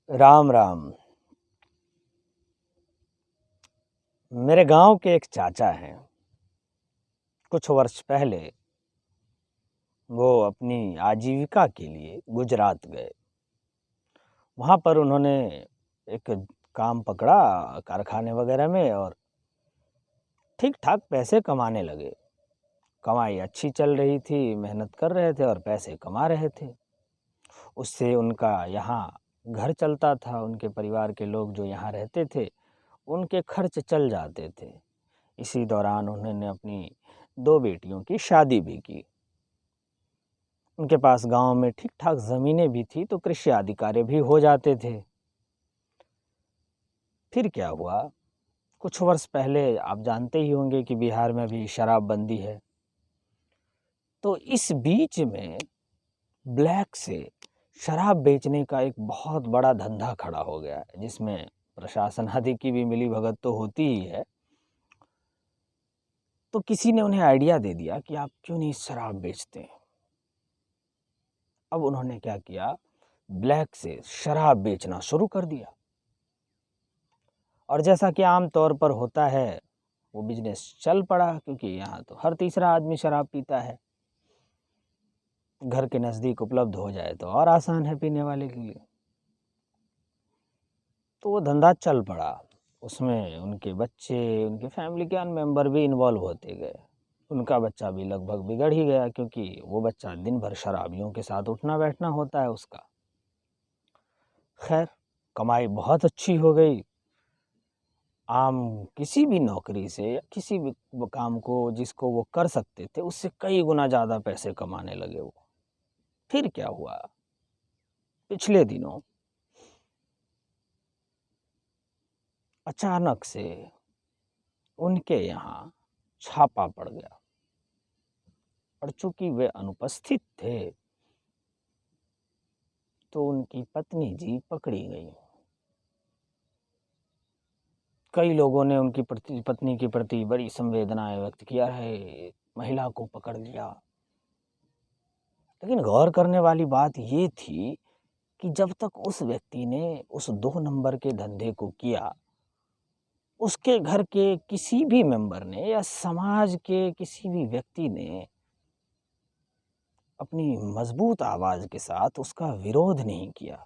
राम राम। मेरे गांव के एक चाचा हैं। कुछ वर्ष पहले वो अपनी आजीविका के लिए गुजरात गए। वहाँ पर उन्होंने एक काम पकड़ा कारखाने वगैरह में और ठीक ठाक पैसे कमाने लगे। कमाई अच्छी चल रही थी, मेहनत कर रहे थे और पैसे कमा रहे थे। उससे उनका यहाँ घर चलता था। उनके परिवार के लोग जो यहाँ रहते थे उनके खर्च चल जाते थे। इसी दौरान उन्होंने अपनी 2 बेटियों की शादी भी की। उनके पास गांव में ठीक ठाक ज़मीनें भी थी, तो कृषि आदि कार्य भी हो जाते थे। फिर क्या हुआ, कुछ वर्ष पहले आप जानते ही होंगे कि बिहार में भी शराबबंदी है। तो इस बीच में ब्लैक से शराब बेचने का एक बहुत बड़ा धंधा खड़ा हो गया है, जिसमें प्रशासन आदि की भी मिली भगत तो होती ही है। तो किसी ने उन्हें आइडिया दे दिया कि आप क्यों नहीं शराब बेचते हैं। अब उन्होंने क्या किया, ब्लैक से शराब बेचना शुरू कर दिया। और जैसा कि आम तौर पर होता है, वो बिजनेस चल पड़ा, क्योंकि यहाँ तो हर तीसरा आदमी शराब पीता है। घर के नज़दीक उपलब्ध हो जाए तो और आसान है पीने वाले के लिए। तो वो धंधा चल पड़ा। उसमें उनके बच्चे, उनके फैमिली के अन्य मेंबर भी इन्वॉल्व होते गए। उनका बच्चा भी लगभग बिगड़ ही गया, क्योंकि वो बच्चा दिन भर शराबियों के साथ उठना बैठना होता है उसका। खैर, कमाई बहुत अच्छी हो गई। आम किसी भी नौकरी से या किसी भी वो काम को जिसको वो कर सकते थे, उससे कई गुना ज़्यादा पैसे कमाने लगे वो। फिर क्या हुआ, पिछले दिनों अचानक से उनके यहाँ छापा पड़ गया। और चूंकि वे अनुपस्थित थे, तो उनकी पत्नी जी पकड़ी गई। कई लोगों ने उनकी पत्नी के प्रति बड़ी संवेदनाएं व्यक्त किया है, महिला को पकड़ लिया। लेकिन गौर करने वाली बात ये थी कि जब तक उस व्यक्ति ने उस 2 नंबर के धंधे को किया, उसके घर के किसी भी मेंबर ने या समाज के किसी भी व्यक्ति ने अपनी मजबूत आवाज़ के साथ उसका विरोध नहीं किया।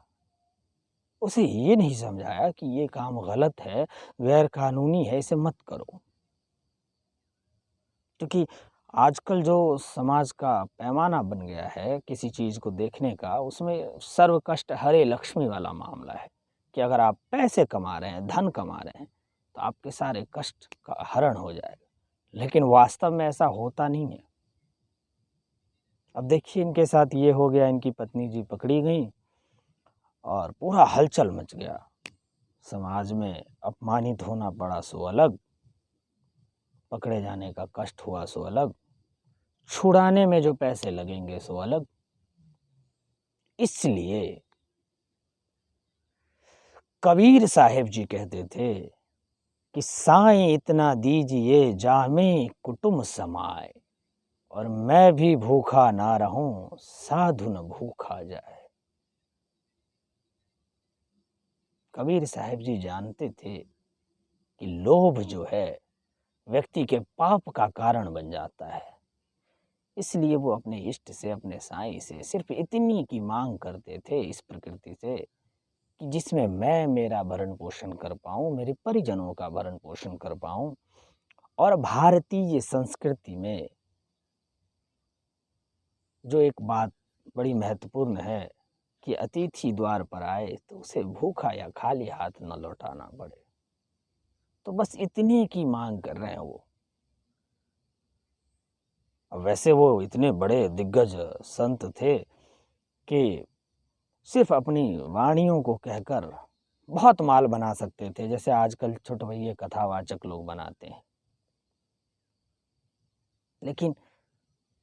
उसे ये नहीं समझाया कि ये काम गलत है, गैर कानूनी है, इसे मत करो। क्योंकि आजकल जो समाज का पैमाना बन गया है किसी चीज़ को देखने का, उसमें सर्व कष्ट हरे लक्ष्मी वाला मामला है कि अगर आप पैसे कमा रहे हैं, धन कमा रहे हैं, तो आपके सारे कष्ट का हरण हो जाएगा। लेकिन वास्तव में ऐसा होता नहीं है। अब देखिए, इनके साथ ये हो गया, इनकी पत्नी जी पकड़ी गई और पूरा हलचल मच गया। समाज में अपमानित होना पड़ा सो अलग, पकड़े जाने का कष्ट हुआ सो अलग, छुड़ाने में जो पैसे लगेंगे सो अलग। इसलिए कबीर साहिब जी कहते थे कि साईं इतना दीजिए जामे कुटुम्ब समाए, और मैं भी भूखा ना रहूं साधु न भूखा जाए। कबीर साहिब जी जानते थे कि लोभ जो है व्यक्ति के पाप का कारण बन जाता है। इसलिए वो अपने इष्ट से, अपने साईं से सिर्फ इतनी की मांग करते थे इस प्रकृति से कि जिसमें मैं मेरा भरण पोषण कर पाऊँ, मेरे परिजनों का भरण पोषण कर पाऊँ। और भारतीय संस्कृति में जो एक बात बड़ी महत्वपूर्ण है कि अतिथि द्वार पर आए तो उसे भूखा या खाली हाथ न लौटाना पड़े। तो बस इतने की मांग कर रहे हैं वो। अब वैसे वो इतने बड़े दिग्गज संत थे कि सिर्फ अपनी वाणियों को कहकर बहुत माल बना सकते थे, जैसे आजकल छुटभइये कथावाचक लोग बनाते हैं। लेकिन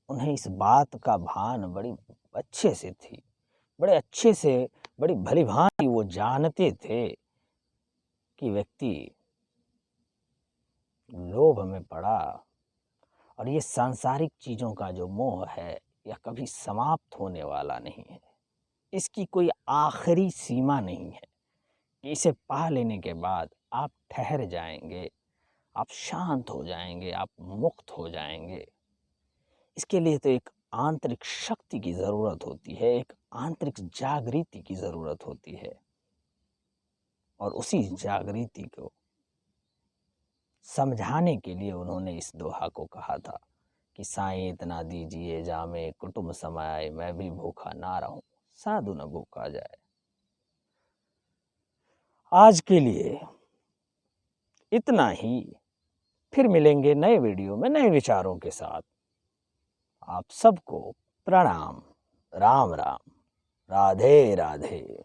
उन्हें इस बात का भान बड़ी अच्छे से थी, बड़े अच्छे से, बड़ी भलीभांति वो जानते थे कि व्यक्ति लोभ में पड़ा और ये सांसारिक चीज़ों का जो मोह है यह कभी समाप्त होने वाला नहीं है। इसकी कोई आखिरी सीमा नहीं है। कि इसे पा लेने के बाद आप ठहर जाएंगे, आप शांत हो जाएंगे, आप मुक्त हो जाएंगे। इसके लिए तो एक आंतरिक शक्ति की ज़रूरत होती है, एक आंतरिक जागृति की ज़रूरत होती है। और उसी जागृति को समझाने के लिए उन्होंने इस दोहा को कहा था कि साईं इतना दीजिए जामे कुटुम्ब समाए, मैं भी भूखा ना रहूं, साधु न भूखा जाए। आज के लिए इतना ही। फिर मिलेंगे नए वीडियो में नए विचारों के साथ। आप सबको प्रणाम। राम राम। राधे राधे।